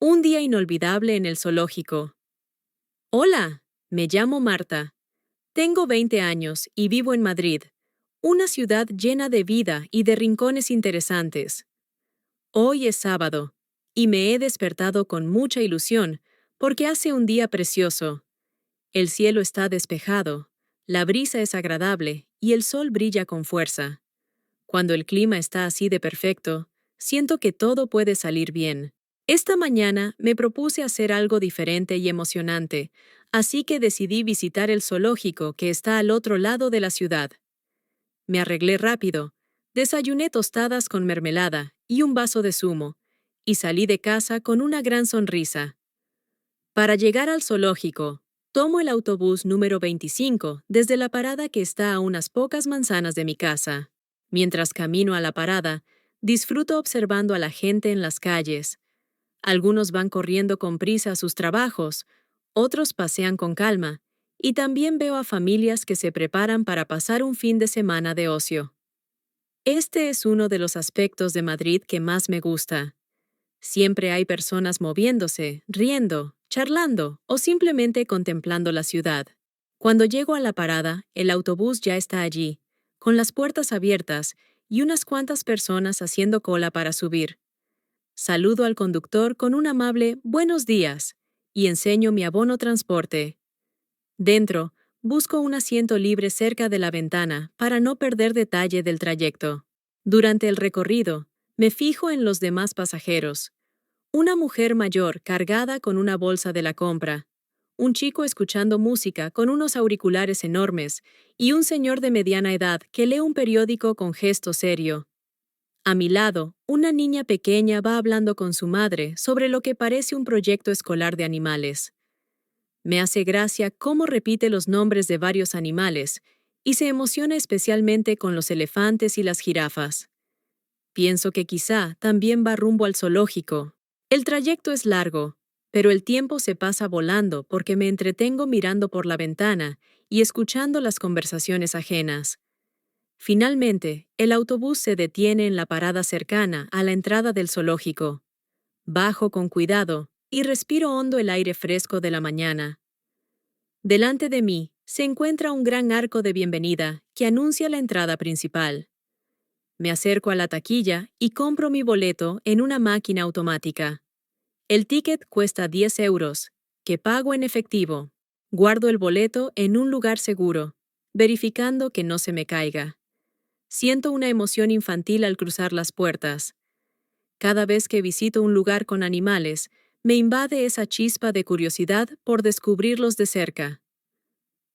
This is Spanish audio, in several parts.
Un día inolvidable en el zoológico. Hola, me llamo Marta. Tengo 20 años y vivo en Madrid, una ciudad llena de vida y de rincones interesantes. Hoy es sábado, y me he despertado con mucha ilusión porque hace un día precioso. El cielo está despejado, la brisa es agradable y el sol brilla con fuerza. Cuando el clima está así de perfecto, siento que todo puede salir bien. Esta mañana me propuse hacer algo diferente y emocionante, así que decidí visitar el zoológico que está al otro lado de la ciudad. Me arreglé rápido, desayuné tostadas con mermelada y un vaso de zumo, y salí de casa con una gran sonrisa. Para llegar al zoológico, tomo el autobús número 25 desde la parada que está a unas pocas manzanas de mi casa. Mientras camino a la parada, disfruto observando a la gente en las calles. Algunos van corriendo con prisa a sus trabajos, otros pasean con calma, y también veo a familias que se preparan para pasar un fin de semana de ocio. Este es uno de los aspectos de Madrid que más me gusta. Siempre hay personas moviéndose, riendo, charlando o simplemente contemplando la ciudad. Cuando llego a la parada, el autobús ya está allí, con las puertas abiertas y unas cuantas personas haciendo cola para subir. Saludo al conductor con un amable «Buenos días» y enseño mi abono transporte. Dentro, busco un asiento libre cerca de la ventana para no perder detalle del trayecto. Durante el recorrido, me fijo en los demás pasajeros. Una mujer mayor cargada con una bolsa de la compra, un chico escuchando música con unos auriculares enormes y un señor de mediana edad que lee un periódico con gesto serio. A mi lado, una niña pequeña va hablando con su madre sobre lo que parece un proyecto escolar de animales. Me hace gracia cómo repite los nombres de varios animales y se emociona especialmente con los elefantes y las jirafas. Pienso que quizá también va rumbo al zoológico. El trayecto es largo, pero el tiempo se pasa volando porque me entretengo mirando por la ventana y escuchando las conversaciones ajenas. Finalmente, el autobús se detiene en la parada cercana a la entrada del zoológico. Bajo con cuidado y respiro hondo el aire fresco de la mañana. Delante de mí se encuentra un gran arco de bienvenida que anuncia la entrada principal. Me acerco a la taquilla y compro mi boleto en una máquina automática. El ticket cuesta 10 euros, que pago en efectivo. Guardo el boleto en un lugar seguro, verificando que no se me caiga. Siento una emoción infantil al cruzar las puertas. Cada vez que visito un lugar con animales, me invade esa chispa de curiosidad por descubrirlos de cerca.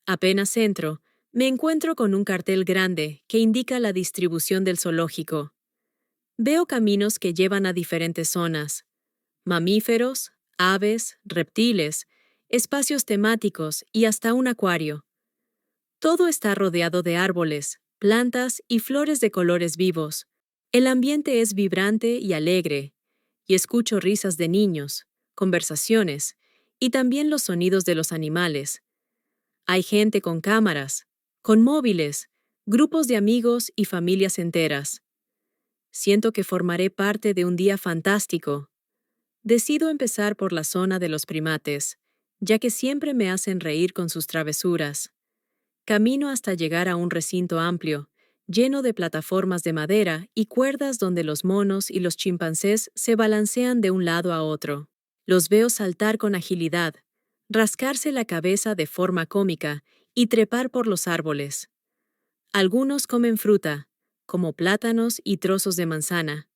Apenas entro, me encuentro con un cartel grande que indica la distribución del zoológico. Veo caminos que llevan a diferentes zonas: mamíferos, aves, reptiles, espacios temáticos y hasta un acuario. Todo está rodeado de árboles, plantas y flores de colores vivos. El ambiente es vibrante y alegre, y escucho risas de niños, conversaciones y también los sonidos de los animales. Hay gente con cámaras, con móviles, grupos de amigos y familias enteras. Siento que formaré parte de un día fantástico. Decido empezar por la zona de los primates, ya que siempre me hacen reír con sus travesuras. Camino hasta llegar a un recinto amplio, lleno de plataformas de madera y cuerdas donde los monos y los chimpancés se balancean de un lado a otro. Los veo saltar con agilidad, rascarse la cabeza de forma cómica y trepar por los árboles. Algunos comen fruta, como plátanos y trozos de manzana.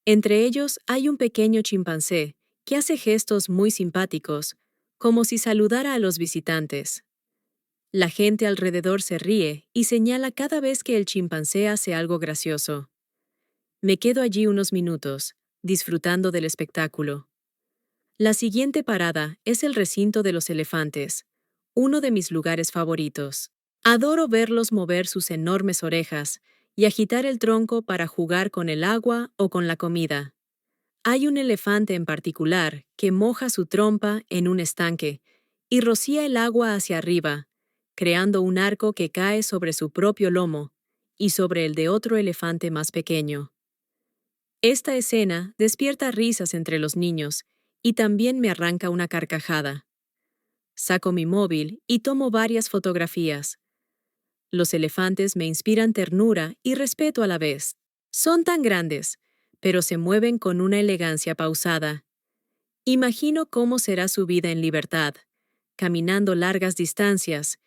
Entre ellos hay un pequeño chimpancé que hace gestos muy simpáticos, como si saludara a los visitantes. La gente alrededor se ríe y señala cada vez que el chimpancé hace algo gracioso. Me quedo allí unos minutos, disfrutando del espectáculo. La siguiente parada es el recinto de los elefantes, uno de mis lugares favoritos. Adoro verlos mover sus enormes orejas y agitar el tronco para jugar con el agua o con la comida. Hay un elefante en particular que moja su trompa en un estanque y rocía el agua hacia arriba, creando un arco que cae sobre su propio lomo y sobre el de otro elefante más pequeño. Esta escena despierta risas entre los niños y también me arranca una carcajada. Saco mi móvil y tomo varias fotografías. Los elefantes me inspiran ternura y respeto a la vez. Son tan grandes, pero se mueven con una elegancia pausada. Imagino cómo será su vida en libertad, caminando largas distancias,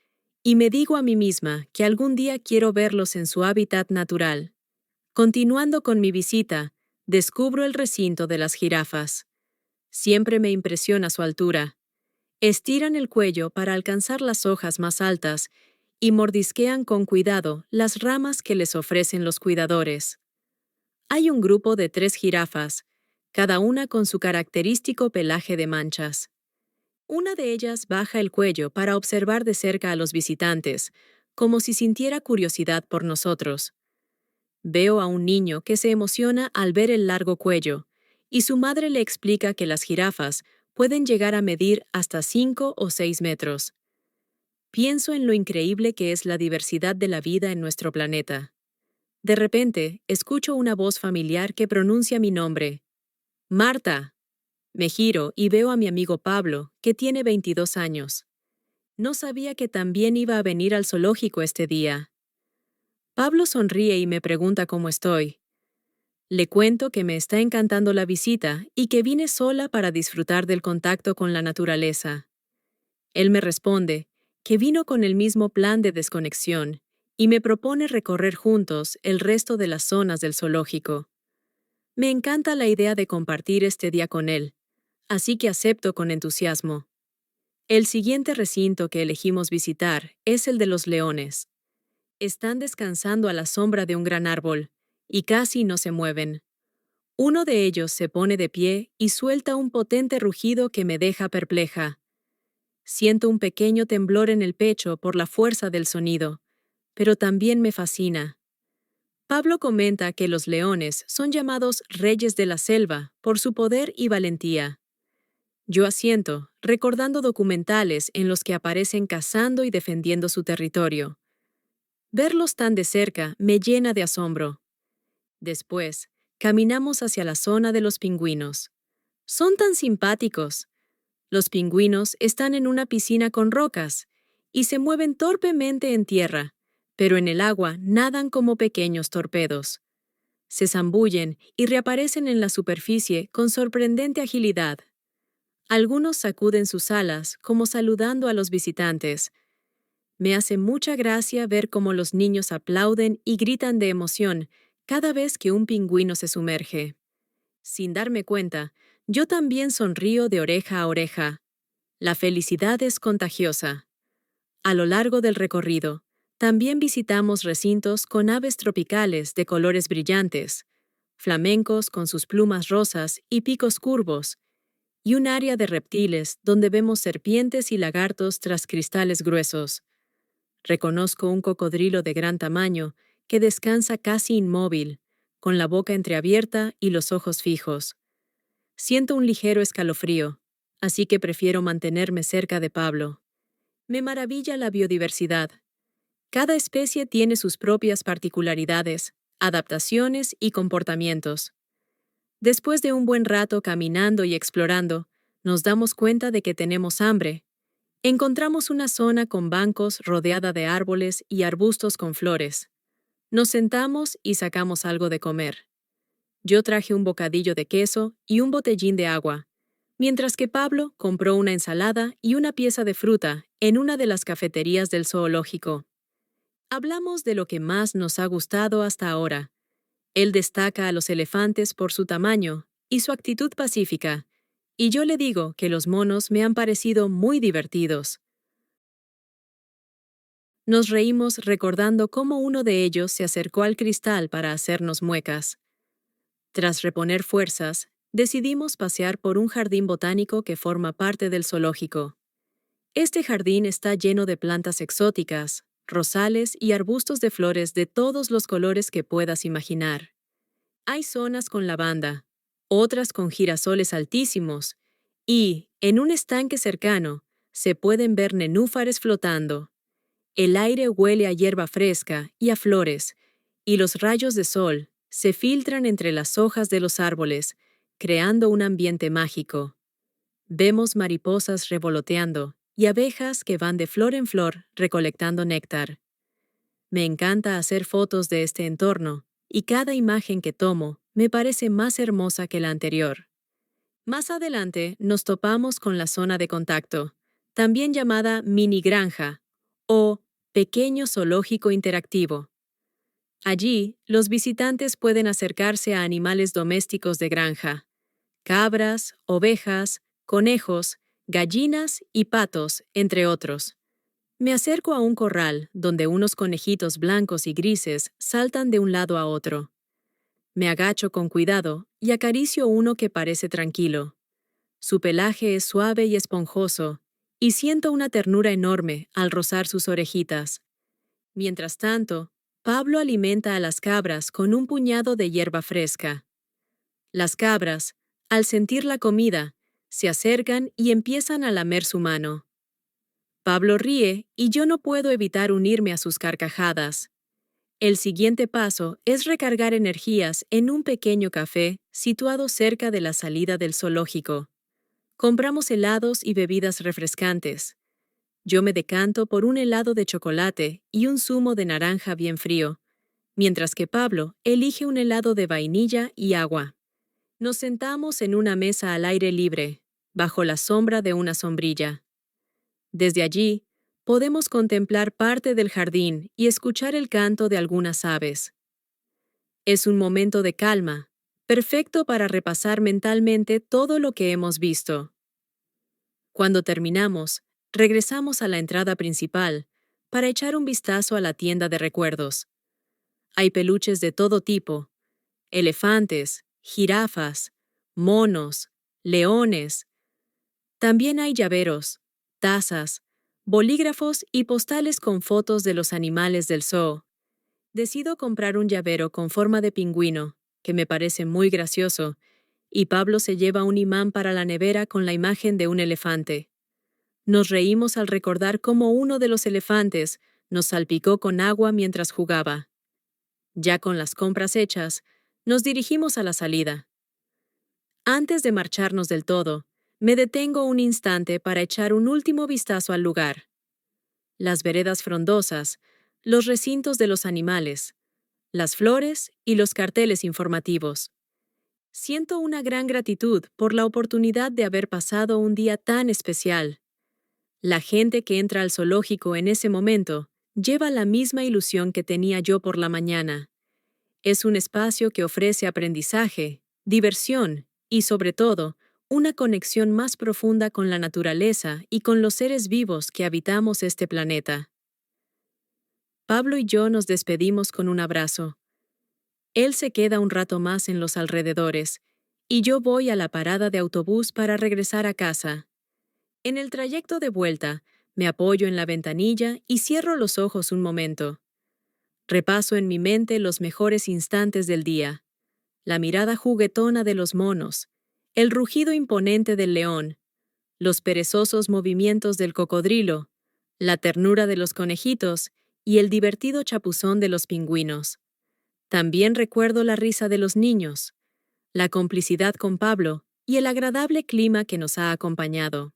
y me digo a mí misma que algún día quiero verlos en su hábitat natural. Continuando con mi visita, descubro el recinto de las jirafas. Siempre me impresiona su altura. Estiran el cuello para alcanzar las hojas más altas y mordisquean con cuidado las ramas que les ofrecen los cuidadores. Hay un grupo de 3 jirafas, cada una con su característico pelaje de manchas. Una de ellas baja el cuello para observar de cerca a los visitantes, como si sintiera curiosidad por nosotros. Veo a un niño que se emociona al ver el largo cuello, y su madre le explica que las jirafas pueden llegar a medir hasta 5 o 6 metros. Pienso en lo increíble que es la diversidad de la vida en nuestro planeta. De repente, escucho una voz familiar que pronuncia mi nombre. ¡Marta! Me giro y veo a mi amigo Pablo, que tiene 22 años. No sabía que también iba a venir al zoológico este día. Pablo sonríe y me pregunta cómo estoy. Le cuento que me está encantando la visita y que vine sola para disfrutar del contacto con la naturaleza. Él me responde que vino con el mismo plan de desconexión y me propone recorrer juntos el resto de las zonas del zoológico. Me encanta la idea de compartir este día con él, así que acepto con entusiasmo. El siguiente recinto que elegimos visitar es el de los leones. Están descansando a la sombra de un gran árbol, y casi no se mueven. Uno de ellos se pone de pie y suelta un potente rugido que me deja perpleja. Siento un pequeño temblor en el pecho por la fuerza del sonido, pero también me fascina. Pablo comenta que los leones son llamados reyes de la selva por su poder y valentía. Yo asiento, recordando documentales en los que aparecen cazando y defendiendo su territorio. Verlos tan de cerca me llena de asombro. Después, caminamos hacia la zona de los pingüinos. Son tan simpáticos. Los pingüinos están en una piscina con rocas y se mueven torpemente en tierra, pero en el agua nadan como pequeños torpedos. Se zambullen y reaparecen en la superficie con sorprendente agilidad. Algunos sacuden sus alas como saludando a los visitantes. Me hace mucha gracia ver cómo los niños aplauden y gritan de emoción cada vez que un pingüino se sumerge. Sin darme cuenta, yo también sonrío de oreja a oreja. La felicidad es contagiosa. A lo largo del recorrido, también visitamos recintos con aves tropicales de colores brillantes, flamencos con sus plumas rosas y picos curvos, y un área de reptiles donde vemos serpientes y lagartos tras cristales gruesos. Reconozco un cocodrilo de gran tamaño que descansa casi inmóvil, con la boca entreabierta y los ojos fijos. Siento un ligero escalofrío, así que prefiero mantenerme cerca de Pablo. Me maravilla la biodiversidad. Cada especie tiene sus propias particularidades, adaptaciones y comportamientos. Después de un buen rato caminando y explorando, nos damos cuenta de que tenemos hambre. Encontramos una zona con bancos rodeada de árboles y arbustos con flores. Nos sentamos y sacamos algo de comer. Yo traje un bocadillo de queso y un botellín de agua, mientras que Pablo compró una ensalada y una pieza de fruta en una de las cafeterías del zoológico. Hablamos de lo que más nos ha gustado hasta ahora. Él destaca a los elefantes por su tamaño y su actitud pacífica, y yo le digo que los monos me han parecido muy divertidos. Nos reímos recordando cómo uno de ellos se acercó al cristal para hacernos muecas. Tras reponer fuerzas, decidimos pasear por un jardín botánico que forma parte del zoológico. Este jardín está lleno de plantas exóticas, rosales y arbustos de flores de todos los colores que puedas imaginar. Hay zonas con lavanda, otras con girasoles altísimos, y, en un estanque cercano, se pueden ver nenúfares flotando. El aire huele a hierba fresca y a flores, y los rayos de sol se filtran entre las hojas de los árboles, creando un ambiente mágico. Vemos mariposas revoloteando y abejas que van de flor en flor recolectando néctar. Me encanta hacer fotos de este entorno, y cada imagen que tomo me parece más hermosa que la anterior. Más adelante nos topamos con la zona de contacto, también llamada mini granja o pequeño zoológico interactivo. Allí, los visitantes pueden acercarse a animales domésticos de granja: cabras, ovejas, conejos, gallinas y patos, entre otros. Me acerco a un corral donde unos conejitos blancos y grises saltan de un lado a otro. Me agacho con cuidado y acaricio uno que parece tranquilo. Su pelaje es suave y esponjoso, y siento una ternura enorme al rozar sus orejitas. Mientras tanto, Pablo alimenta a las cabras con un puñado de hierba fresca. Las cabras, al sentir la comida, se acercan y empiezan a lamer su mano. Pablo ríe y yo no puedo evitar unirme a sus carcajadas. El siguiente paso es recargar energías en un pequeño café situado cerca de la salida del zoológico. Compramos helados y bebidas refrescantes. Yo me decanto por un helado de chocolate y un zumo de naranja bien frío, mientras que Pablo elige un helado de vainilla y agua. Nos sentamos en una mesa al aire libre, bajo la sombra de una sombrilla. Desde allí, podemos contemplar parte del jardín y escuchar el canto de algunas aves. Es un momento de calma, perfecto para repasar mentalmente todo lo que hemos visto. Cuando terminamos, regresamos a la entrada principal para echar un vistazo a la tienda de recuerdos. Hay peluches de todo tipo: elefantes, jirafas, monos, leones. También hay llaveros, tazas, bolígrafos y postales con fotos de los animales del zoo. Decido comprar un llavero con forma de pingüino, que me parece muy gracioso, y Pablo se lleva un imán para la nevera con la imagen de un elefante. Nos reímos al recordar cómo uno de los elefantes nos salpicó con agua mientras jugaba. Ya con las compras hechas, nos dirigimos a la salida. Antes de marcharnos del todo, me detengo un instante para echar un último vistazo al lugar. Las veredas frondosas, los recintos de los animales, las flores y los carteles informativos. Siento una gran gratitud por la oportunidad de haber pasado un día tan especial. La gente que entra al zoológico en ese momento lleva la misma ilusión que tenía yo por la mañana. Es un espacio que ofrece aprendizaje, diversión y, sobre todo, una conexión más profunda con la naturaleza y con los seres vivos que habitamos este planeta. Pablo y yo nos despedimos con un abrazo. Él se queda un rato más en los alrededores, y yo voy a la parada de autobús para regresar a casa. En el trayecto de vuelta, me apoyo en la ventanilla y cierro los ojos un momento. Repaso en mi mente los mejores instantes del día: la mirada juguetona de los monos, el rugido imponente del león, los perezosos movimientos del cocodrilo, la ternura de los conejitos y el divertido chapuzón de los pingüinos. También recuerdo la risa de los niños, la complicidad con Pablo y el agradable clima que nos ha acompañado.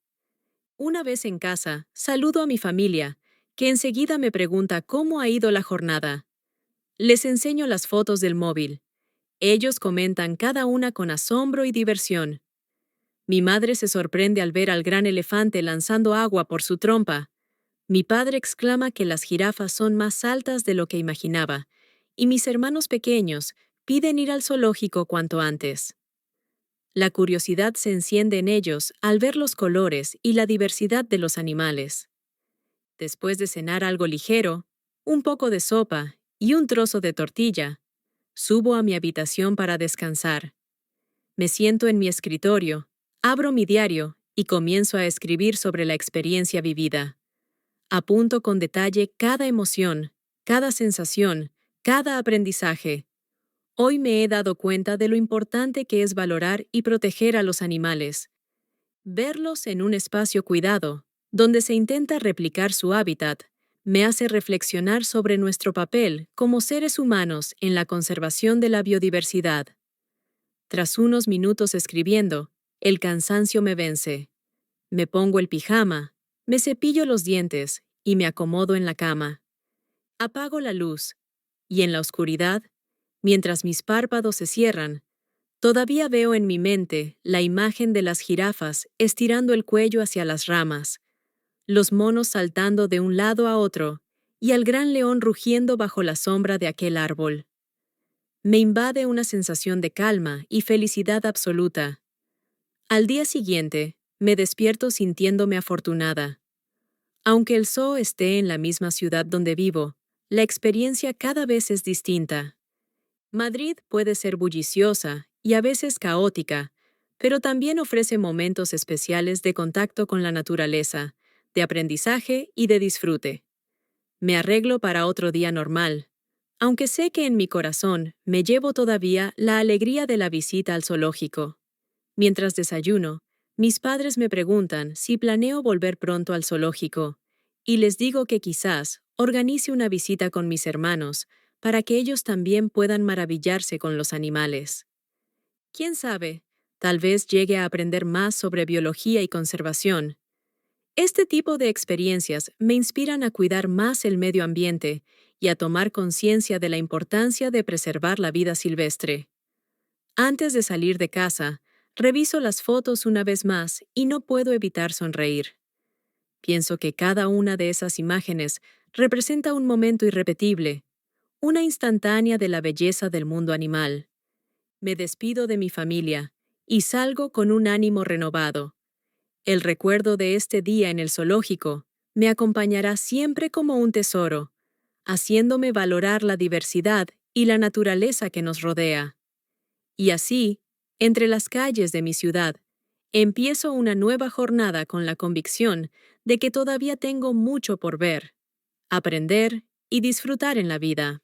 Una vez en casa, saludo a mi familia, que enseguida me pregunta cómo ha ido la jornada. Les enseño las fotos del móvil. Ellos comentan cada una con asombro y diversión. Mi madre se sorprende al ver al gran elefante lanzando agua por su trompa. Mi padre exclama que las jirafas son más altas de lo que imaginaba, y mis hermanos pequeños piden ir al zoológico cuanto antes. La curiosidad se enciende en ellos al ver los colores y la diversidad de los animales. Después de cenar algo ligero, un poco de sopa y un trozo de tortilla, subo a mi habitación para descansar. Me siento en mi escritorio, abro mi diario y comienzo a escribir sobre la experiencia vivida. Apunto con detalle cada emoción, cada sensación, cada aprendizaje. Hoy me he dado cuenta de lo importante que es valorar y proteger a los animales. Verlos en un espacio cuidado, donde se intenta replicar su hábitat, me hace reflexionar sobre nuestro papel como seres humanos en la conservación de la biodiversidad. Tras unos minutos escribiendo, el cansancio me vence. Me pongo el pijama, me cepillo los dientes y me acomodo en la cama. Apago la luz y en la oscuridad, mientras mis párpados se cierran, todavía veo en mi mente la imagen de las jirafas estirando el cuello hacia las ramas, los monos saltando de un lado a otro y al gran león rugiendo bajo la sombra de aquel árbol. Me invade una sensación de calma y felicidad absoluta. Al día siguiente, me despierto sintiéndome afortunada. Aunque el zoo esté en la misma ciudad donde vivo, la experiencia cada vez es distinta. Madrid puede ser bulliciosa y a veces caótica, pero también ofrece momentos especiales de contacto con la naturaleza, de aprendizaje y de disfrute. Me arreglo para otro día normal, aunque sé que en mi corazón me llevo todavía la alegría de la visita al zoológico. Mientras desayuno, mis padres me preguntan si planeo volver pronto al zoológico, y les digo que quizás organice una visita con mis hermanos para que ellos también puedan maravillarse con los animales. ¿Quién sabe? Tal vez llegue a aprender más sobre biología y conservación. Este tipo de experiencias me inspiran a cuidar más el medio ambiente y a tomar conciencia de la importancia de preservar la vida silvestre. Antes de salir de casa, reviso las fotos una vez más y no puedo evitar sonreír. Pienso que cada una de esas imágenes representa un momento irrepetible, una instantánea de la belleza del mundo animal. Me despido de mi familia y salgo con un ánimo renovado. El recuerdo de este día en el zoológico me acompañará siempre como un tesoro, haciéndome valorar la diversidad y la naturaleza que nos rodea. Y así, entre las calles de mi ciudad, empiezo una nueva jornada con la convicción de que todavía tengo mucho por ver, aprender y disfrutar en la vida.